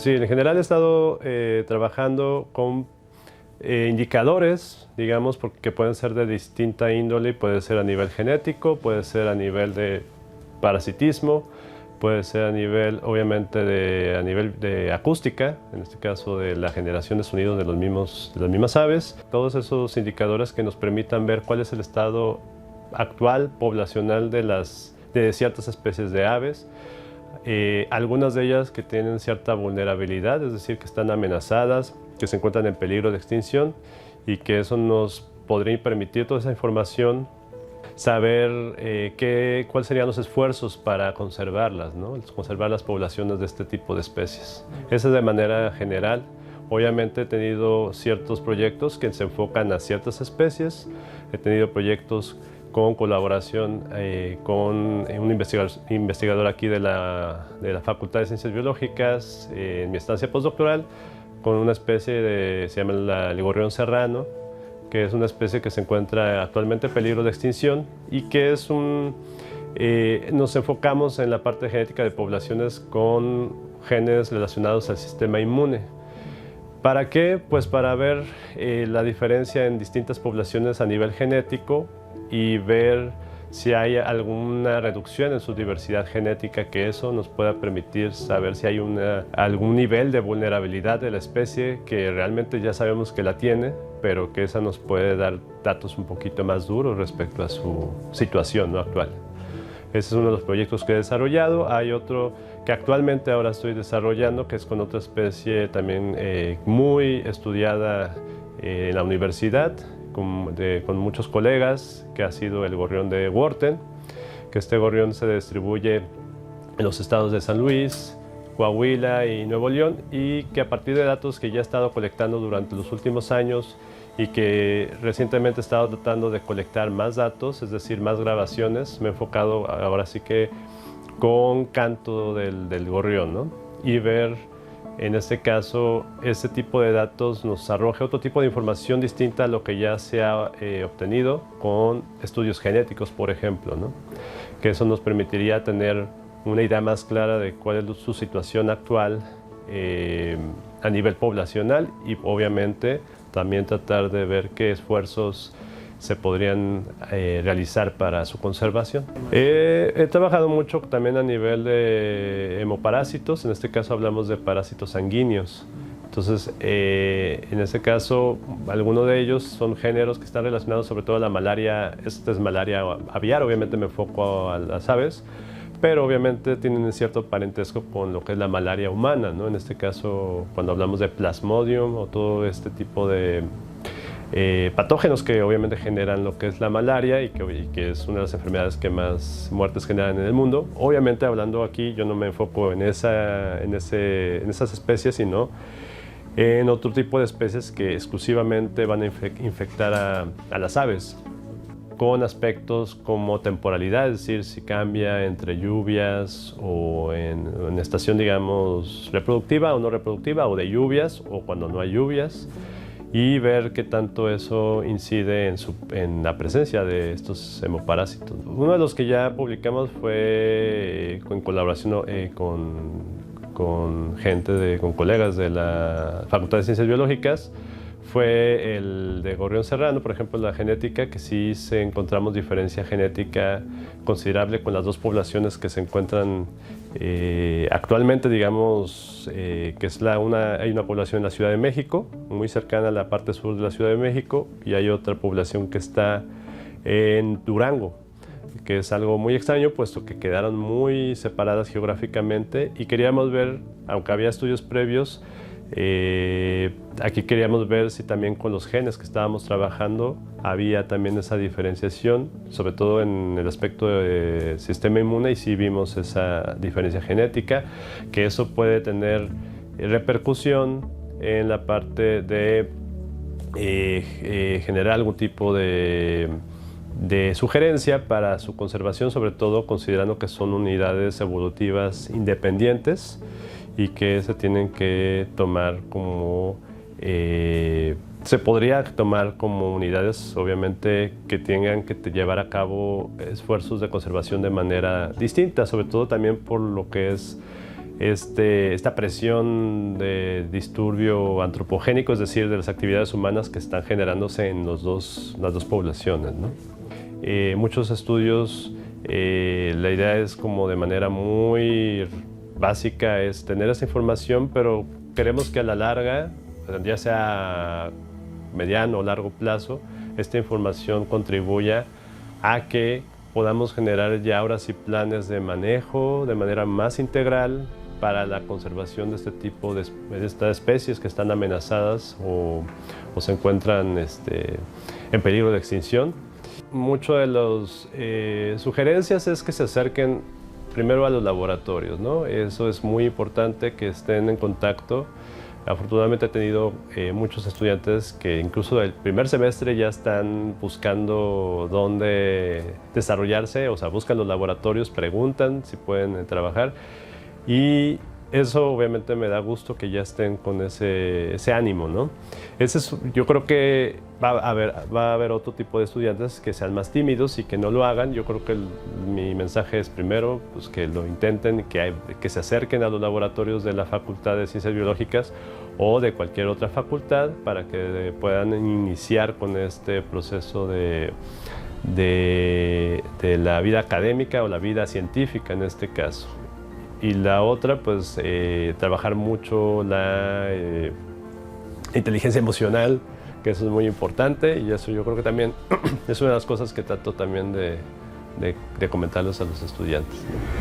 Sí, en general he estado trabajando con indicadores, digamos, porque pueden ser de distinta índole, puede ser a nivel genético, puede ser a nivel de parasitismo, puede ser a nivel, obviamente, a nivel de acústica, en este caso de la generación de sonidos de las mismas aves. Todos esos indicadores que nos permitan ver cuál es el estado actual poblacional de ciertas especies de aves. Algunas de ellas que tienen cierta vulnerabilidad, es decir, que están amenazadas, que se encuentran en peligro de extinción, y que eso nos podría permitir toda esa información, saber cuáles serían los esfuerzos para conservarlas, ¿no? Conservar las poblaciones de este tipo de especies. Esa es de manera general. Obviamente he tenido ciertos proyectos que se enfocan a ciertas especies, he tenido proyectos con colaboración con un investigador aquí de la Facultad de Ciencias Biológicas en mi estancia postdoctoral, con una especie se llama el gorrión serrano, que es una especie que se encuentra actualmente en peligro de extinción y que es nos enfocamos en la parte genética de poblaciones con genes relacionados al sistema inmune. ¿Para qué? Pues para ver la diferencia en distintas poblaciones a nivel genético y ver si hay alguna reducción en su diversidad genética, que eso nos pueda permitir saber si hay algún nivel de vulnerabilidad de la especie que realmente ya sabemos que la tiene, pero que esa nos puede dar datos un poquito más duros respecto a su situación, ¿no?, actual. Ese es uno de los proyectos que he desarrollado. Hay otro que actualmente ahora estoy desarrollando, que es con otra especie también muy estudiada en la universidad, con muchos colegas, que ha sido el gorrión de Wharton, que este gorrión se distribuye en los estados de San Luis, Coahuila y Nuevo León, y que a partir de datos que ya he estado colectando durante los últimos años y que recientemente he estado tratando de colectar más datos, es decir, más grabaciones, me he enfocado ahora sí que con canto del gorrión, ¿no? Y ver, en este caso, este tipo de datos nos arroja otro tipo de información distinta a lo que ya se ha obtenido con estudios genéticos, por ejemplo, ¿no? Que eso nos permitiría tener una idea más clara de cuál es su situación actual a nivel poblacional y obviamente también tratar de ver qué esfuerzos se podrían realizar para su conservación. He trabajado mucho también a nivel de hemoparásitos, en este caso hablamos de parásitos sanguíneos. Entonces, en este caso, algunos de ellos son géneros que están relacionados sobre todo a la malaria. Esta es malaria aviar, obviamente me enfoco a las aves, pero obviamente tienen un cierto parentesco con lo que es la malaria humana, ¿no? En este caso, cuando hablamos de Plasmodium o todo este tipo de patógenos que obviamente generan lo que es la malaria y que es una de las enfermedades que más muertes generan en el mundo. Obviamente, hablando aquí, yo no me enfoco en esas especies, sino en otro tipo de especies que exclusivamente van a infectar a las aves, con aspectos como temporalidad, es decir, si cambia entre lluvias o en estación, digamos, reproductiva o no reproductiva, o de lluvias o cuando no hay lluvias, y ver qué tanto eso incide en la presencia de estos hemoparásitos. Uno de los que ya publicamos fue en colaboración con con colegas de la Facultad de Ciencias Biológicas, fue el de gorrión serrano, por ejemplo, la genética, que sí encontramos diferencia genética considerable con las dos poblaciones que se encuentran actualmente, digamos, que es hay una población en la Ciudad de México, muy cercana a la parte sur de la Ciudad de México, y hay otra población que está en Durango, que es algo muy extraño, puesto que quedaron muy separadas geográficamente, y queríamos ver, aunque había estudios previos, aquí queríamos ver si también con los genes que estábamos trabajando había también esa diferenciación, sobre todo en el aspecto del sistema inmune, y sí vimos esa diferencia genética, que eso puede tener repercusión en la parte de generar algún tipo de sugerencia para su conservación, sobre todo considerando que son unidades evolutivas independientes y que se tienen que tomar como, se podría tomar como unidades, obviamente, que tengan que llevar a cabo esfuerzos de conservación de manera distinta, sobre todo también por lo que es esta presión de disturbio antropogénico, es decir, de las actividades humanas que están generándose en las dos poblaciones, ¿no? Muchos estudios, la idea es como de manera muy básica es tener esa información, pero queremos que a la larga, ya sea mediano o largo plazo, esta información contribuya a que podamos generar ya ahora sí planes de manejo de manera más integral para la conservación de este tipo de estas especies que están amenazadas o se encuentran en peligro de extinción. Mucho de las sugerencias es que se acerquen primero a los laboratorios, ¿no? Eso es muy importante, que estén en contacto. Afortunadamente he tenido muchos estudiantes que incluso del primer semestre ya están buscando dónde desarrollarse, o sea, buscan los laboratorios, preguntan si pueden trabajar, y eso obviamente me da gusto que ya estén con ese ánimo, ¿no? Yo creo que va a haber otro tipo de estudiantes que sean más tímidos y que no lo hagan. Yo creo que mi mensaje es primero pues, que lo intenten, que se acerquen a los laboratorios de la Facultad de Ciencias Biológicas o de cualquier otra facultad para que puedan iniciar con este proceso de la vida académica o la vida científica en este caso. Y la otra, pues, trabajar mucho la inteligencia emocional, que eso es muy importante, y eso yo creo que también es una de las cosas que trato también de comentarles a los estudiantes, ¿no?